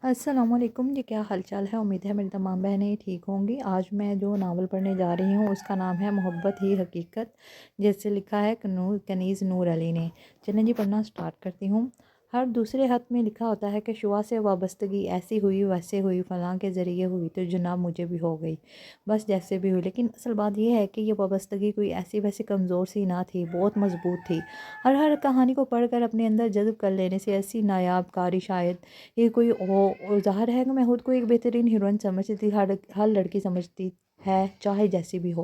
अस्सलामुअलैकुम जी, क्या हालचाल है। उम्मीद है मेरी तमाम बहनें ठीक होंगी। आज मैं जो नावल पढ़ने जा रही हूँ उसका नाम है मोहब्बत ही हकीकत, जैसे लिखा है कनीज़ नूर अली ने। चलें जी, पढ़ना स्टार्ट करती हूँ। हर दूसरे खत में लिखा होता है कि शुआ से वाबस्तगी ऐसी हुई वैसे हुई, फ़लाँ के ज़रिए हुई तो जनाब मुझे भी हो गई, बस जैसे भी हुई। लेकिन असल बात यह है कि ये वाबस्तगी कोई ऐसी वैसी कमज़ोर सी ना थी, बहुत मज़बूत थी। हर हर कहानी को पढ़कर अपने अंदर जज़्ब कर लेने से ऐसी नायाब कारी शायद ये कोई और ज़ाहिर है कि मैं खुद को एक बेहतरीन हीरोइन समझती थी, हर लड़की समझती है चाहे जैसी भी हो।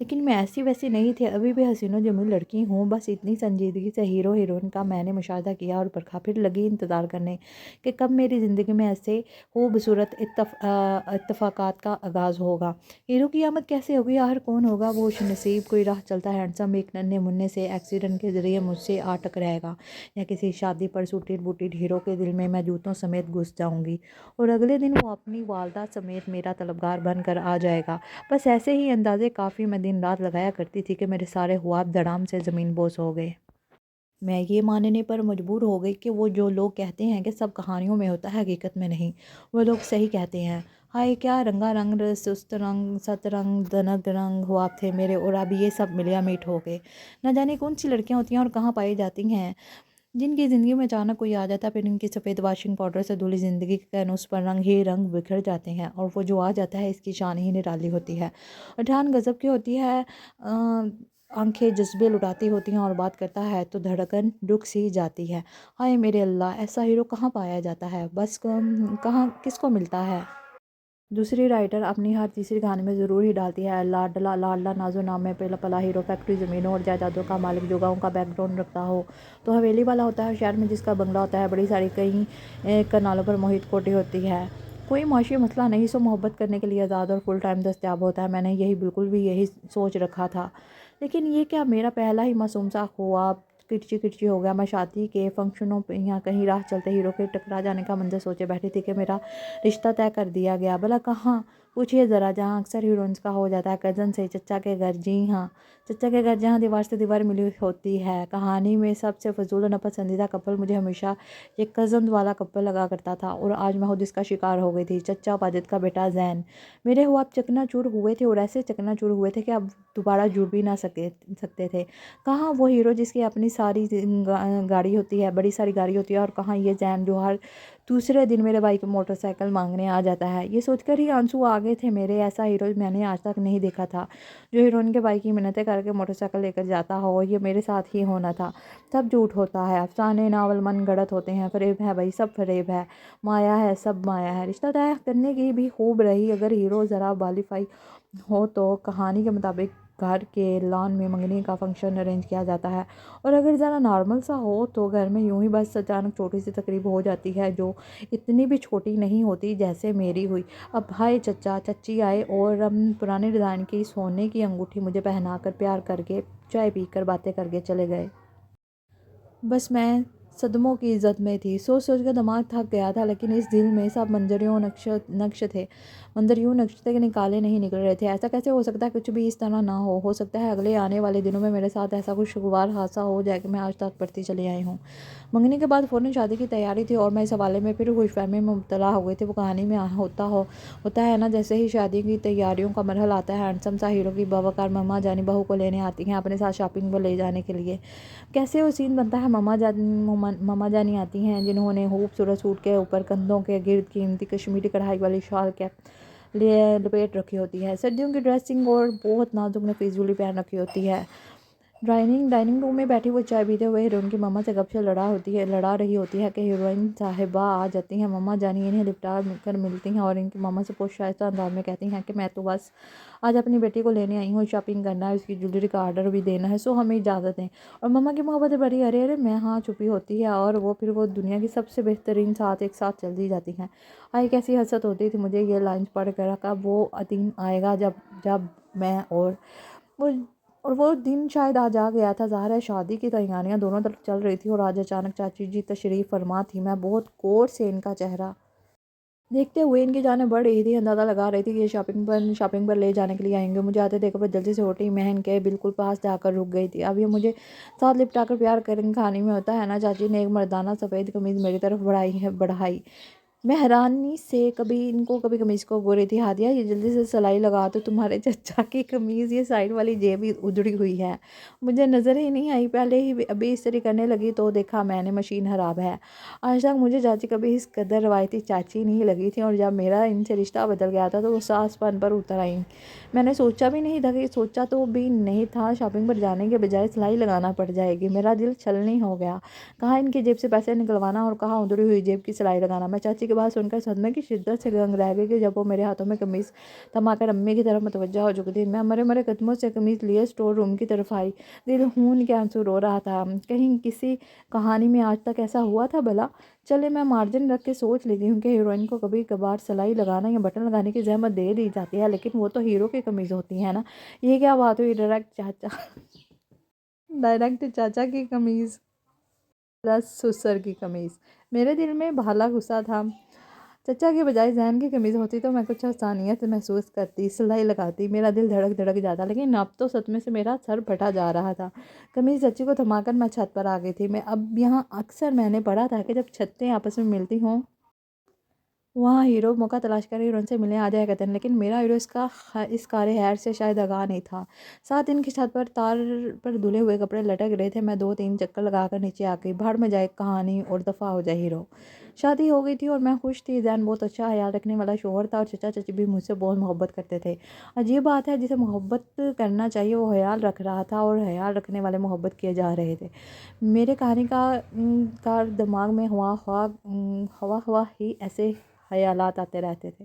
लेकिन मैं ऐसी वैसी नहीं थी, अभी भी हसीनो जमील लड़की हूँ। बस इतनी संजीदगी से हीरो हीरोइन का मैंने मुशाहिदा किया और परखा, फिर लगी इंतज़ार करने कि कब मेरी ज़िंदगी में ऐसे खूबसूरत इत्तफ़ाक़ात का आगाज़ होगा। हीरो की आमद कैसे होगी, आखिर कौन होगा वो खुशनसीब। कोई राह चलता हैंडसम एक नन्हे मुन्ने से एक्सीडेंट के ज़रिए मुझसे आ टकराएगा, या किसी शादी पर सूटेड बूटेड हीरो के दिल में मैं जूतों समेत घुस जाऊंगी और अगले दिन वो अपनी वालदा समेत मेरा तलबगार बनकर आ जाएगा। बस ऐसे ही अंदाजे काफ़ी मैं दिन रात लगाया करती थी कि मेरे सारे ख्वाब धड़ाम से ज़मीन बोस हो गए। मैं ये मानने पर मजबूर हो गई कि वो जो लोग कहते हैं कि सब कहानियों में होता है, हकीकत में नहीं। वो लोग सही कहते हैं। हाय क्या रंगा रंग सुस्त रंग सतरंग दनक रंग ख्वाब थे मेरे, और अब ये सब मिलिया मीट हो गए। न जाने कौन सी लड़कियां होती हैं और कहाँ पाई जाती हैं, जिनकी ज़िंदगी में अचानक कोई आ जाता है, फिर इनकी सफ़ेद वॉशिंग पाउडर से धुली ज़िंदगी के कैनवस पर रंग ही रंग बिखर जाते हैं, और वो जो आ जाता है इसकी शान ही निराली होती है, ठान गज़ब की होती है। आंखें जज्बे लुटाती होती हैं और बात करता है तो धड़कन रुक सी जाती है। हाय मेरे अल्लाह, ऐसा हीरो कहाँ पाया जाता है, बस कहाँ किसको मिलता है। दूसरी राइटर अपनी हर तीसरी कहानी में ज़रूर ही डालती है लाडला लाडला नाजो नाम में पहला पला हीरो फैक्ट्री ज़मीनों और जायदादों का मालिक जो गाँव का बैकग्राउंड रखता हो, तो हवेली वाला होता है, शहर में जिसका बंगला होता है, बड़ी सारी कई कनालों पर मोहित कोठी होती है। कोई माशी मसला नहीं, सो मोहब्बत करने के लिए आज़ाद और फुल टाइम दस्तियाब होता है। मैंने बिल्कुल भी यही सोच रखा था, लेकिन ये क्या मेरा पहला ही मासूम सा ख्वाब किरची किरची हो गया। मैं शादी के फंक्शनों पे या कहीं राह चलते हीरो के टकरा जाने का मंजर सोचे बैठी थी कि मेरा रिश्ता तय कर दिया गया। भला कहाँ, पूछिए ज़रा, जहाँ अक्सर हीरोइंस का हो जाता है, कज़न से चचा के घर। जी हाँ, चचा के घर, जहाँ दीवार से दीवार मिली होती है। कहानी में सबसे फजूल और नापसंदीदा कपल मुझे हमेशा ये कज़न वाला कपल लगा करता था, और आज मैं खुद इसका शिकार हो गई थी। चचा वाजिद का बेटा जैन। मेरे ख्वाब चकनाचूर हुए थे, और ऐसे चकनाचूर हुए थे कि अब दोबारा जुड़ भी ना सकते थे। कहाँ वो हीरो जिसकी अपनी सारी गाड़ी होती है, बड़ी सारी गाड़ी होती है, और कहाँ ये जैन जो हर दूसरे दिन मेरे भाई को मोटरसाइकिल मांगने आ जाता है। ये सोचकर ही आंसू आ गए थे मेरे। ऐसा हीरो मैंने आज तक नहीं देखा था, जो हीरोइन के भाई की मिन्नतें करके मोटरसाइकिल लेकर जाता हो। ये मेरे साथ ही होना था। सब झूठ होता है, अफसाने नावल मन गढ़ंत होते हैं, फरेब है भाई, सब फरेब है, माया है, सब माया है। रिश्ता तय करने की भी खूब रही, अगर हीरो ज़रा बालीफाई हो तो कहानी के मुताबिक घर के लॉन में मंगनी का फंक्शन अरेंज किया जाता है, और अगर ज़रा नॉर्मल सा हो तो घर में यूं ही बस अचानक छोटी सी तकरीब हो जाती है, जो इतनी भी छोटी नहीं होती जैसे मेरी हुई। अब भाई चचा चच्ची आए और पुराने डिज़ाइन की सोने की अंगूठी मुझे पहनाकर प्यार करके चाय पीकर बातें करके चले गए। बस मैं सदमों की इज़्ज़त में थी। सोच सोच कर दिमाग थक गया था, लेकिन इस दिल में सब मंजर यूँ नक्श थे। मंदिर यूँ नक्श थे कि निकाले नहीं निकल रहे थे। ऐसा कैसे हो सकता है, कुछ भी इस तरह ना हो सकता है अगले आने वाले दिनों में मेरे साथ ऐसा कुछ खुशगवार हादसा हो जाए कि मैं आज तक पढ़ती चली आई हूँ। मंगनी के बाद फ़ौरन शादी की तैयारी थी, और मैं इस हवाले में फिर खुशफहमी में मुब्तला हो गई थी। वो कहानी में होता है ना, जैसे ही शादी की तैयारियों का मरहल आता है, हैंडसम सा हीरो की बावकार मम्मा जानी बहू को लेने आती हैं अपने साथ शॉपिंग पर ले जाने के लिए। कैसे वो सीन बनता है, मम्मा जानी आती हैं जिन्होंने खूबसूरत सूट के ऊपर कंधों के गिर्द कीमती कश्मीरी कढ़ाई वाली शॉल के लिए लपेट रखी होती है। सर्दियों की ड्रेसिंग और बहुत नाजुक नफीस ज्वेलरी पहन रखी होती है। डाइनिंग रूम में बैठी वो चाय पीते हुए हीरोइन की मम्मा से गपशप लड़ा रही होती है कि हीरोइन साहिबा आ जाती हैं। मम्मा जानी इन्हें लिपटा कर मिलती हैं और इनकी मम्मा से पोस्ट शाइस्ता अंदाज में कहती हैं कि मैं तो बस आज अपनी बेटी को लेने आई हूँ, शॉपिंग करना है, उसकी ज्वेलरी का ऑर्डर भी देना है, सो हमें इजाज़त दें। और मम्मा की मोहब्बत बड़ी अरे अरे मैं हाँ छुपी होती है, और वो दुनिया की सबसे बेहतरीन साथ एक साथ चल दी जाती हैं। आई कैसी हसरत होती थी मुझे ये लाइन्स पढ़ कर, कब वो दिन आएगा जब जब मैं वो वो दिन शायद आज आ गया था। ज़ाहिर है शादी की तैयारियां दोनों तरफ चल रही थी, और आज अचानक चाची जी तशरीफ़ फरमा थी। मैं बहुत गौर से इनका चेहरा देखते हुए इनकी जानें बढ़ रही थी, अंदाज़ा लगा रही थी कि ये शॉपिंग पर ले जाने के लिए आएंगे। मुझे आते देखकर जल्दी से उठी, मैं इनके बिल्कुल पास जाकर रुक गई थी। अब ये मुझे साथ लिपटा कर प्यार करेंगे, कहानी में होता है ना, चाची ने एक मर्दाना सफ़ेद कमीज़ मेरी तरफ बढ़ाई। मैं हैरानी से कभी कमीज़ को बोल रही थी, हादिया ये जल्दी से सिलाई लगा दो, तुम्हारे चचा की कमीज़ ये साइड वाली जेब ही उधड़ी हुई है। मुझे नज़र ही नहीं आई, पहले ही अभी इस्त्री करने लगी तो देखा मैंने मशीन ख़राब है। आज तक मुझे चाची कभी इस कदर रवायती चाची नहीं लगी थी, और जब मेरा इनसे रिश्ता बदल गया था तो वो सासपन पर उतर आई। मैंने सोचा भी नहीं था कि सोचा तो भी नहीं था शॉपिंग पर जाने के बजाय सिलाई लगाना पड़ जाएगी। मेरा दिल छलनी हो गया। कहाँ इनकी जेब से पैसे निकलवाना और कहाँ उधड़ी हुई जेब की सिलाई लगाना। मैं चाची की बात सुनकर सदमे की शिद्दत से दंग रह गई कि जब वो मेरे हाथों में कमीज़ थमाकर अम्मी की तरफ मुतवज्जा हो चुकी थी। मैं मरे मरे कदमों से कमीज़ लिए स्टोर रूम की तरफ आई। दिल खून के आंसू रो रहा था। कहीं किसी कहानी में आज तक ऐसा हुआ था भला? चले मैं मार्जिन रख के सोच लेती हूँ कि हीरोइन को कभी कभार सिलाई लगाना या बटन लगाने की जहमत दे दी जाती है, लेकिन वो तो हीरो की कमीज़ होती है ना। ये क्या बात हुई? डायरेक्ट चाचा की कमीज़ प्लस ससुर की कमीज़। मेरे दिल में भाला गुस्सा था। चचा के बजाय जैन की कमीज़ होती तो मैं कुछ आसानियत महसूस करती, सिलाई लगाती, मेरा दिल धड़क धड़क जाता। लेकिन अब तो सच में से मेरा सर फटा जा रहा था। कमीज़ चच्ची को थमाकर मैं छत पर आ गई थी। मैं अब यहाँ अक्सर मैंने पढ़ा था कि जब छतें आपस में मिलती हों, वहाँ हीरो मौका तलाश कर हीरोइन से मिलने आ जाया करते हैं, लेकिन मेरा हीरो इस कार्य हैर से शायद आगाह नहीं था। 7 दिन की छत पर तार पर धुले हुए कपड़े लटक रहे थे। मैं 2-3 चक्कर लगाकर नीचे आ गई। भाड़ में जाए कहानी और दफ़ा हो जाए हीरो। शादी हो गई थी और मैं खुश थी। जैन बहुत अच्छा ख्याल रखने वाला शौहर था और चचा चची भी मुझसे बहुत मोहब्बत करते थे। अजीब बात है, जिसे मोहब्बत करना चाहिए वो ख्याल रख रहा था और ख्याल रखने वाले मोहब्बत किए जा रहे थे। मेरे कहानी का दिमाग में हवा हवा ही ऐसे ख़यालात आते रहते थे।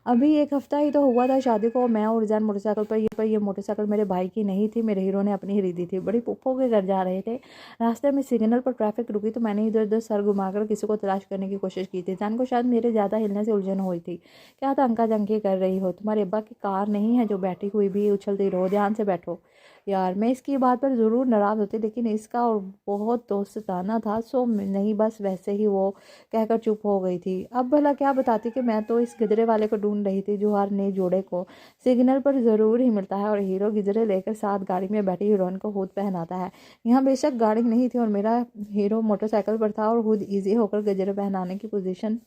अभी 1 हफ़्ता ही तो हुआ था शादी को। मैं और जैन मोटरसाइकिल पर, ये मोटरसाइकिल मेरे भाई की नहीं थी, मेरे हीरो ने अपनी खरीदी थी। बड़ी फूफो के घर जा रहे थे। रास्ते में सिग्नल पर ट्रैफिक रुकी तो मैंने इधर-उधर सर घुमाकर किसी को तलाश करने की कोशिश की थी। जैन को शायद मेरे ज़्यादा हिलने से उलझन हुई थी। क्या तंका-तंकी कर रही हो? तुम्हारे अब्बा की कार नहीं है जो बैठी हुई भी उछलती रहो, ध्यान से बैठो। यार मैं इसकी बात पर ज़रूर नाराज़ होती, लेकिन इसका और बहुत दोस्ताना था, सो नहीं बस वैसे ही वो कहकर चुप हो गई थी। अब भला क्या बताती कि मैं तो इस गिदरे वाले को ढूंढ रही थी जो हर नए जोड़े को सिग्नल पर ज़रूर ही मिलता है और हीरो गिजरे लेकर साथ गाड़ी में बैठी हीरोइन को खुद पहनाता है। यहाँ बेशक गाड़ी नहीं थी और मेरा हीरो मोटरसाइकिल पर था और खुद ईजी होकर गजरे पहनाने की पोजीशन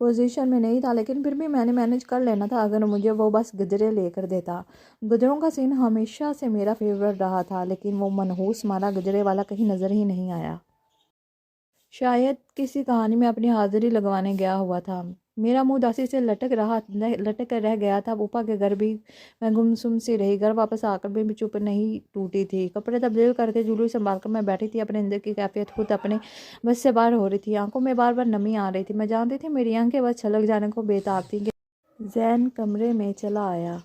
में नहीं था, लेकिन फिर भी मैंने मैनेज कर लेना था अगर मुझे वो बस गजरे लेकर देता। गजरों का सीन हमेशा से मेरा फेवरेट रहा था, लेकिन वो मनहूस मारा गजरे वाला कहीं नज़र ही नहीं आया। शायद किसी कहानी में अपनी हाजिरी लगवाने गया हुआ था। मेरा मुंह उदासी से लटक कर रह गया था। फूफा के घर भी मैं गुमसुम सी रही। घर वापस आकर भी चुप नहीं टूटी थी। कपड़े तब्दील करके जुलूस संभाल कर मैं बैठी थी। अपने अंदर की कैफियत खुद अपने बस से बाहर हो रही थी। आंखों में बार बार नमी आ रही थी। मैं जानती थी मेरी आंखें बस छलक जाने को बेताब थी कि जैन कमरे में चला आया।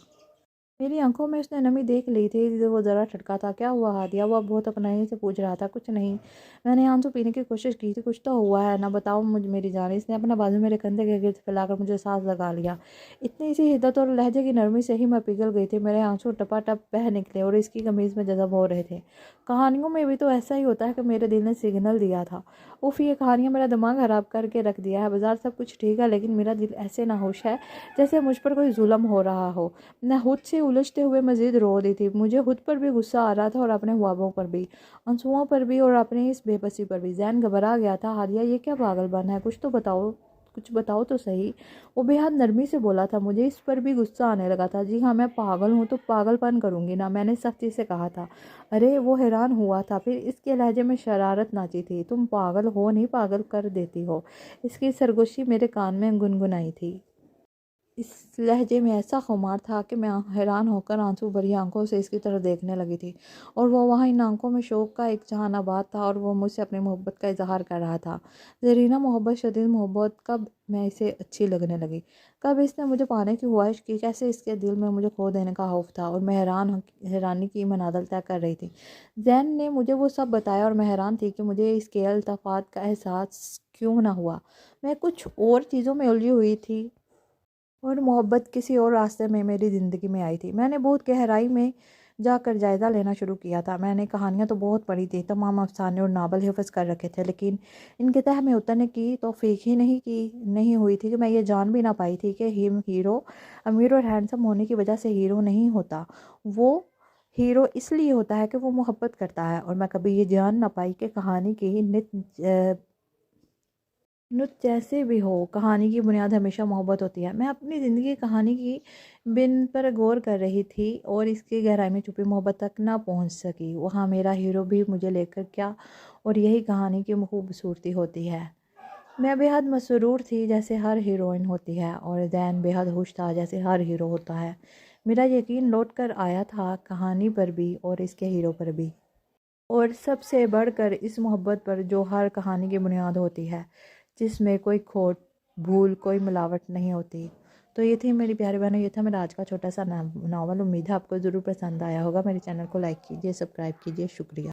मेरी आंखों में उसने नमी देख ली थी। वो ज़रा ठटका था। क्या हुआ हादिया? वह बहुत अपनाई से पूछ रहा था। कुछ नहीं। मैंने आंसू पीने की कोशिश की थी। कुछ तो हुआ है ना, बताओ मुझे मेरी जान। इसने अपना बाजू मेरे कंधे के गिर्द फैलाकर मुझे सांस लगा लिया। इतनी सी हिद्दत और लहजे की नरमी से ही मैं पिघल गई थी। मेरे आंसू टपाटप बह निकले और इसकी कमीज़ में जज़ब हो रहे थे। कहानियों में भी तो ऐसा ही होता है कि मेरे दिल ने सिग्नल दिया था। उफ़, ये कहानियाँ मेरा दिमाग ख़राब करके रख दिया है। बाजार सब कुछ ठीक है, लेकिन मेरा दिल ऐसे नाखुश है जैसे मुझ पर कोई जुल्म हो रहा हो। मैं खुद से उलझते हुए मज़ीद रो रही थी। मुझे खुद पर भी गुस्सा आ रहा था और अपने ख्वाबों पर भी, आंसुओं पर भी और अपनी इस बेबसी पर भी। जैन घबरा गया था। हादिया ये क्या पागलपन है? कुछ तो बताओ, कुछ बताओ तो सही। वो बेहद नरमी से बोला था। मुझे इस पर भी गुस्सा आने लगा था। जी हाँ, मैं पागल हूँ तो पागलपन करूँगी ना, मैंने सख्ती से कहा था। अरे वो हैरान हुआ था। फिर इसके लहजे में शरारत नाची थी। तुम पागल हो नहीं, पागल कर देती हो। इसकी सरगोशी मेरे कान में गुनगुनाई थी। इस लहजे में ऐसा खुमार था कि मैं हैरान होकर आंसू भरी आंखों से इसकी तरफ देखने लगी थी, और वो वहाँ इन आंखों में शौक़ का एक जहानाबाद था और वो मुझसे अपनी मोहब्बत का इजहार कर रहा था। ज़रीना मोहब्बत, शदीद मोहब्बत। कब मैं इसे अच्छी लगने लगी, कब इसने मुझे पाने की ख्वाहिश की, कैसे इसके दिल में मुझे खो देने का खौफ था, और मैं हैरानी की मनादल तय कर रही थी। जैन ने मुझे वो सब बताया और मैं हैरान थी कि मुझे इसके अल्तफ़ात का एहसास क्यों ना हुआ। मैं कुछ और चीज़ों में उलझी हुई थी और मोहब्बत किसी और रास्ते में मेरी ज़िंदगी में आई थी। मैंने बहुत गहराई में जाकर जायज़ा लेना शुरू किया था। मैंने कहानियाँ तो बहुत पढ़ी थी, तमाम अफ़साने और नावल हिफ़्ज़ कर रखे थे, लेकिन इनके तह में उतरने की तौफ़ीक ही नहीं हुई थी कि मैं ये जान भी ना पाई थी कि हीरो अमीर और हैंडसम होने की वजह से हीरो नहीं होता। वो हीरो इसलिए होता है कि वो मोहब्बत करता है, और मैं कभी ये जान ना पाई कि कहानी की नित नुत जैसे भी हो, कहानी की बुनियाद हमेशा मोहब्बत होती है। मैं अपनी ज़िंदगी की कहानी की बिन पर गौर कर रही थी और इसकी गहराई में छुपी मोहब्बत तक ना पहुंच सकी। वहाँ मेरा हीरो भी मुझे लेकर क्या, और यही कहानी की खूबसूरती होती है। मैं बेहद मसरूर थी जैसे हर हीरोइन होती है, और ज़ैन बेहद खुश था जैसे हर हीरो होता है। मेरा यकीन लौट कर आया था कहानी पर भी और इसके हीरो पर भी, और सबसे बढ़कर इस मोहब्बत पर जो हर कहानी की बुनियाद होती है, जिसमें कोई खोट, भूल, कोई मिलावट नहीं होती। तो ये थी मेरी प्यारी बहनों, ये था मेरा आज का छोटा सा नावल। उम्मीद है आपको ज़रूर पसंद आया होगा। मेरे चैनल को लाइक कीजिए, सब्सक्राइब कीजिए। शुक्रिया।